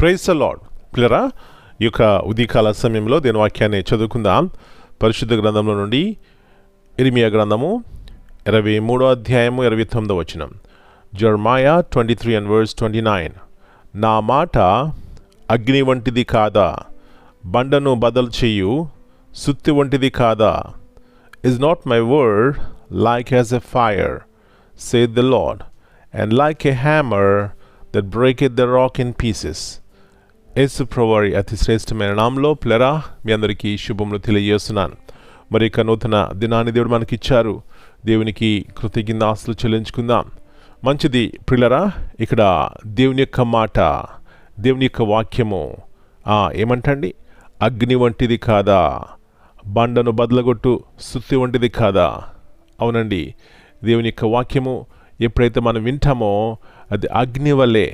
Praise the lord. పిల్లరా, ఈ యొక్క ఉదయకాల సమయంలో దేని వాక్యాన్ని చదువుకుందాం. పరిశుద్ధ గ్రంథంలో నుండి ఇర్మియా గ్రంథము 23వ అధ్యాయము 29వ వచనం. జెర్మయా 23:29. నా మాట అగ్ని వంటిది కాదా, బండను బదలు చేయు సుత్తి వంటిది కాదా. Is not my word like as a fire, saith the Lord, and like a hammer that breaketh the rock in pieces. యేసు ప్రభువారి అతి శ్రేష్టమైన నామంలో ప్లరా మీ అందరికీ శుభములు తెలియజేస్తున్నాను. మరి ఇక నూతన దినాన్ని దేవుడు మనకి ఇచ్చారు. దేవునికి కృతజ్ఞతాస్తులు చెల్లించుకుందాం. మంచిది ప్రియులరా, ఇక్కడ దేవుని యొక్క మాట, దేవుని యొక్క వాక్యము ఏమంటండి? అగ్ని వంటిది కాదా, బండను బదలగొట్టు సుత్తి వంటిది కాదా. అవునండి, దేవుని యొక్క వాక్యము ఎప్పుడైతే మనం వింటామో అది అగ్ని వల్లే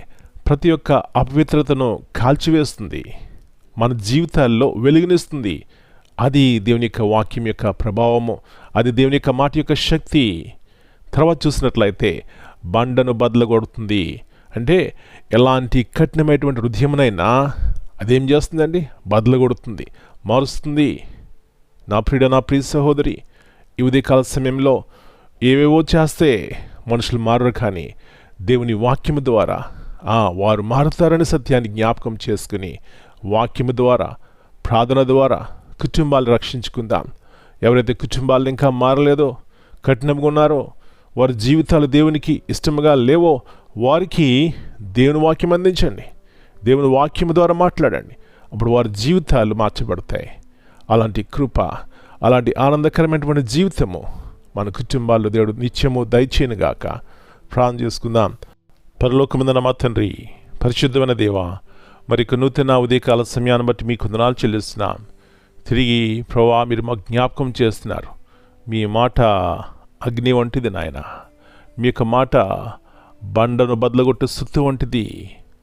ప్రతి ఒక్క అపవిత్రతను కాల్చివేస్తుంది, మన జీవితాల్లో వెలుగునిస్తుంది. అది దేవుని యొక్క వాక్యం యొక్క ప్రభావము, అది దేవుని యొక్క మాట యొక్క శక్తి. తర్వాత చూసినట్లయితే బండను బదలగొడుతుంది అంటే ఎలాంటి కఠినమైనటువంటి హృదయమునైనా అదేం చేస్తుందండి? బదలగొడుతుంది, మారుస్తుంది. నా ప్రియ సహోదరి, ఈ ఉదయకాల సమయంలో ఏవేవో చేస్తే మనుషులు మారరు, కానీ దేవుని వాక్యము ద్వారా వారు మారుతారని సత్యాన్ని జ్ఞాపకం చేసుకుని వాక్యము ద్వారా, ప్రార్థన ద్వారా కుటుంబాలు రక్షించుకుందాం. ఎవరైతే కుటుంబాలు ఇంకా మారలేదో, కఠినంగా ఉన్నారో, వారి జీవితాలు దేవునికి ఇష్టముగా లేవో వారికి దేవుని వాక్యం అందించండి. దేవుని వాక్యము ద్వారా మాట్లాడండి. అప్పుడు వారి జీవితాలు మార్చబడతాయి. అలాంటి కృప, అలాంటి ఆనందకరమైనటువంటి జీవితము మన కుటుంబాల్లో దేవుడు నిత్యము దయచేయనుగాక. ప్రార్థన చేసుకుందాం. పరలోకమందున్న మా తండ్రి, పరిశుద్ధమైన దేవా, మరి నూతన ఉదయకాల సమయాన్ని బట్టి మీకు వందనాలు చెల్లిస్తున్నాం. తిరిగి ప్రభువా, మీరు మాకు జ్ఞాపకం చేస్తున్నారు. మీ మాట అగ్ని వంటిది నాయన, మీ యొక్క మాట బండను బదలగొట్టే సుత్తి వంటిది.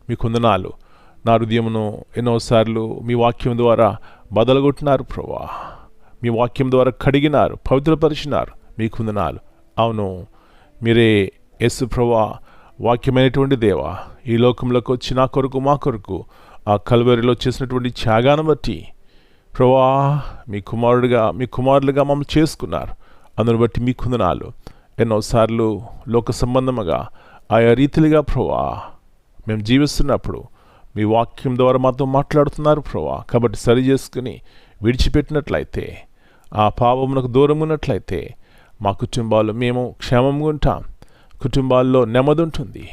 మీకు వందనాలు. నా హృదయమును ఎన్నోసార్లు మీ వాక్యం ద్వారా బదలగొట్టినారు ప్రభువా, మీ వాక్యం ద్వారా కడిగినారు, పవిత్రపరిచినారు. మీకు వందనాలు. అవును, మీరే యేసు ప్రభువా, వాక్యమైనటువంటి దేవా, ఈ లోకంలోకి వచ్చి నా కొరకు, మా కొరకు ఆ కల్వరిలో చేసినటువంటి త్యాగాన్ని బట్టి ప్రభువా, మీ కుమారులుగా మమ్మల్ని చేసుకున్నారు. అందుని బట్టి మీకు వందనాలు. ఎన్నోసార్లు లోక సంబంధముగా ఆయా రీతిలుగా ప్రభువా మేము జీవిస్తున్నప్పుడు మీ వాక్యం ద్వారా మాతో మాట్లాడుతున్నారు ప్రభువా. కాబట్టి సరి చేసుకుని విడిచిపెట్టినట్లయితే, ఆ పాపమునకు దూరం ఉన్నట్లయితే మా కుటుంబాల్లో మేము క్షేమంగా ఉంటాం. కుటుంబాల్లో నెమ్మది ఉంటుంది,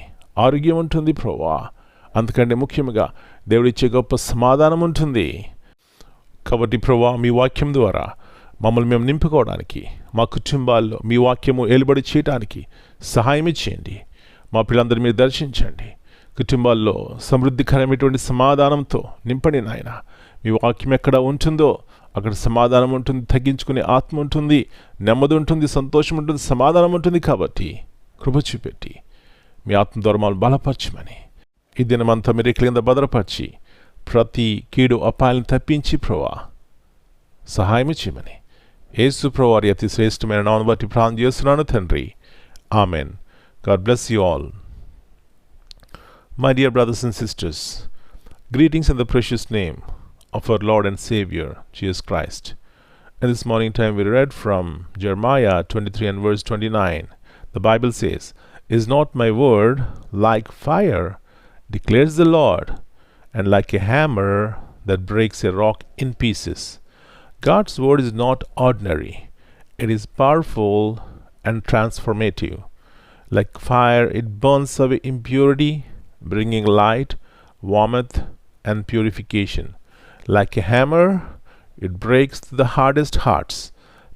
ఆరోగ్యం ఉంటుంది ప్రభువా. అందుకంటే ముఖ్యంగా దేవుడిచ్చే గొప్ప సమాధానం ఉంటుంది. కాబట్టి ప్రభువా, మీ వాక్యం ద్వారా మమ్మల్ని మేము నింపుకోవడానికి, మా కుటుంబాల్లో మీ వాక్యము ఏలుబడి చేయడానికి సహాయం ఇచ్చేయండి. మా పిల్లలందరూ మీరు దర్శించండి. కుటుంబాల్లో సమృద్ధికరమైనటువంటి సమాధానంతో నింపండి నాయన. మీ వాక్యం ఎక్కడ ఉంటుందో అక్కడ సమాధానం ఉంటుంది, తగ్గించుకునే ఆత్మ ఉంటుంది, నెమ్మది ఉంటుంది, సంతోషం ఉంటుంది, సమాధానం ఉంటుంది. కాబట్టి కృప చూపెట్టి మీ ఆత్మ ద్వారా మమ్మల్ని బలపరచమని, ఈ దినమంతా మీరు కింద భద్రపరిచి ప్రతి కీడు అపాయాలను తప్పించి ప్రభువా సహాయం చేయమని యేసు ప్రభువారి అతి శ్రేష్టమైన నామమును బట్టి ప్రార్థన చేస్తున్నాను తండ్రి. Amen. God bless you all. My dear brothers and sisters, greetings in the precious name of our Lord and Savior, Jesus Christ. In this morning time we read from Jeremiah 23:29. The Bible says, "Is not my word like fire, declares the Lord, and like a hammer that breaks a rock in pieces." God's word is not ordinary. It is powerful and transformative. Like fire, it burns away impurity, bringing light, warmth, and purification. Like a hammer, it breaks the hardest hearts,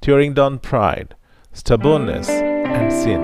tearing down pride, stubbornness, and sin.